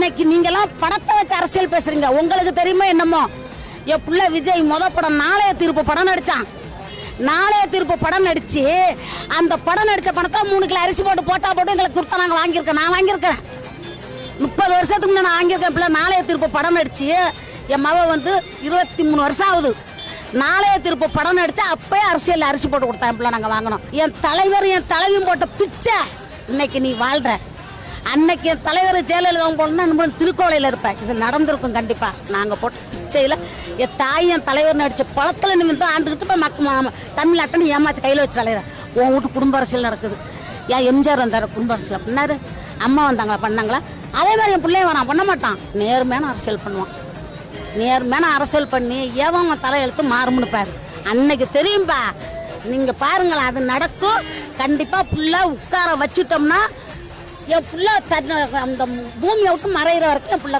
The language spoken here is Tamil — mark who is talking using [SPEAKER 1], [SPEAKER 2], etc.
[SPEAKER 1] இன்னைக்கு நீங்கெல்லாம் படத்தை வச்சு அரசியல் பேசுறீங்க. உங்களுக்கு தெரியுமா என்னமோ என் புள்ள விஜய் படம் நாளைய தீர்ப்பு படம் நடிச்சான். நாளைய தீர்ப்பு படம் நடிச்சு அந்த படம் நடிச்ச பணத்தை 3 கிலோ அரிசி போட்டு போட்டு எங்களுக்கு கொடுத்தா நாங்கள் வாங்கியிருக்கேன். நான் வாங்கியிருக்கேன் 30 வருஷத்துக்கு நான் வாங்கியிருக்கேன். பிள்ளை நாளைய தீர்ப்பு படம் நடிச்சு என் மவ 23 வருஷம் ஆகுது. நாளைய தீர்ப்பு படம் நடிச்சா அப்பயே அரசியல் அரிசி போட்டு கொடுத்தா பிள்ளை நாங்கள் வாங்கினோம். என் தலைவர் என் தலைவியும் போட்ட பிச்சை இன்னைக்கு நீ வாழ்ற. அன்னைக்கு என் தலைவர் ஜெயலலிதா போடணும்னா திருக்கோளையில் இருப்பேன். இது நடந்திருக்கும் கண்டிப்பா. நாங்கள் போட்ட பிச்சையில் என் தாய் என் தலைவர் நடிச்ச பழத்தில் நீ ஆண்டுகிட்டு போய் தமிழ்நாட்டை ஏமாற்றி கையில் வச்சு தலைவர் உன் வீட்டு குடும்ப அரசியல் நடக்குது. ஏன் எம்ஜிஆர் வந்தார் குடும்ப அரசியல் அப்படின்னாரு, அம்மா வந்தாங்களா பண்ணாங்களா? அதே மாதிரி என் பிள்ளைய நான் பண்ண மாட்டான். நேர்மையான அரசியல் பண்ணுவான். நேர்மையான அரசியல் பண்ணி ஏவன் தலையெழுத்து மாறும்னு பாரு. அன்னைக்கு தெரியும்பா. நீங்க பாருங்களா, அது நடக்கும் கண்டிப்பா. புள்ள உட்கார வச்சுட்டோம்னா என் புள்ள அந்த பூமியை விட்டு மறைகிற வரைக்கும் என் புள்ள